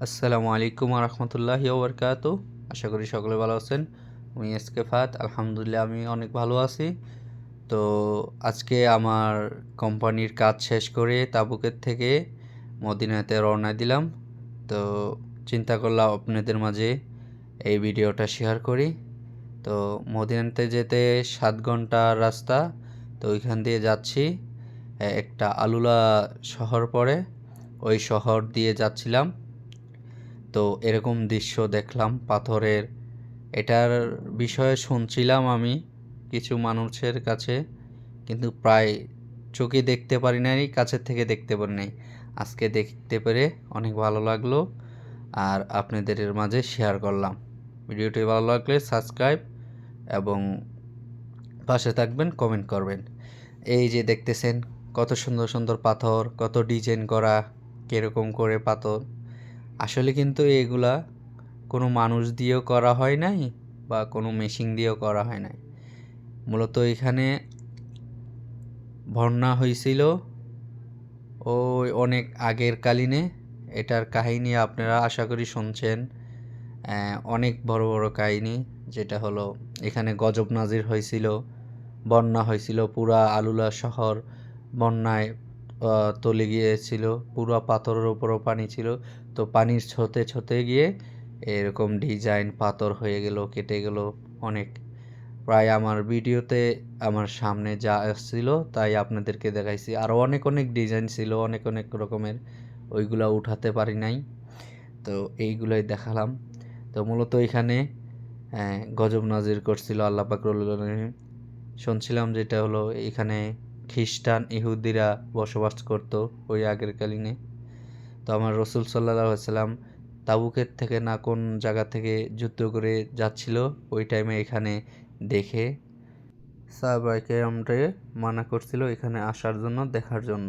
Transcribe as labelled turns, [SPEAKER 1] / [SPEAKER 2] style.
[SPEAKER 1] আসসালামু আলাইকুম রহমতুল্লাহি ওবরকাতু। আশা করি সকলে ভালো আছেন। আমি এসকে ফাত, আলহামদুলিল্লাহ আমি অনেক ভালো আছি। তো আজকে আমার কোম্পানির কাজ শেষ করে তাবুকের থেকে মদিনাতে রওনা দিলাম। তো চিন্তা করলাম আপনাদের মাঝে এই ভিডিওটা শেয়ার করি। তো মদিনাতে যেতে 7 ঘন্টা রাস্তা। তো ওইখান দিয়ে যাচ্ছি, একটা আলুলা শহর পড়ে, ওই শহর দিয়ে যাচ্ছিলাম। তো এরকম দৃশ্য দেখলাম পাথরের। এটার বিষয়ে শুনছিলাম আমি কিছু মানুষের কাছে, কিন্তু প্রায় চোখে দেখতে পারি নাই, কাছের থেকে দেখতে পারি নাই। আজকে দেখতে পেরে অনেক ভালো লাগলো, আর আপনাদের মাঝে শেয়ার করলাম। ভিডিওটি ভালো লাগলে সাবস্ক্রাইব এবং পাশে থাকবেন, কমেন্ট করবেন। এই যে দেখতেছেন কত সুন্দর সুন্দর পাথর, কত ডিজাইন করা, কীরকম করে পাথর। আসলে কিন্তু এগুলা কোনো মানুষ দিয়েও করা হয় নাই বা কোনো মেশিন দিয়েও করা হয় নাই। মূলত এখানে বন্যা হয়েছিল ওই অনেক আগের কালীনে। এটার কাহিনী আপনারা আশা করি শুনছেন। অনেক বড় বড় কাহিনী, যেটা হলো এখানে গজব নাজির হয়েছিল, বন্যা হয়েছিল, পুরা আলুলা শহর বন্যায় তলে গিয়েছিল, পুরা পাথরের উপরও পানি ছিল। তো পানির ছোতে ছোতে গিয়ে এরকম ডিজাইন পাথর হয়ে গেল, কেটে গেল অনেক। প্রায় আমার ভিডিওতে আমার সামনে যা আসছিল তাই আপনাদেরকে দেখাইছি। আরও অনেক অনেক ডিজাইন ছিল, অনেক অনেক রকমের, ওইগুলা উঠাতে পারি নাই। তো এইগুলোই দেখালাম। তো মূলত এখানে গজব নাজির করছিল আল্লাহ পাক রব্বুল আলামিন। শুনছিলাম যেটা হলো এখানে খ্রিস্টান ইহুদিরা বসবাস করত ওই আগের কালীনে। তো আমার রসুল সাল্লাল্লাহু আলাইহি সাল্লাম তাবুকের থেকে না কোন জায়গা থেকে যুদ্ধ করে যাচ্ছিল, ওই টাইমে এখানে দেখে সাহাবায়ে কেরামরে মানা করছিল এখানে আসার জন্য, দেখার জন্য।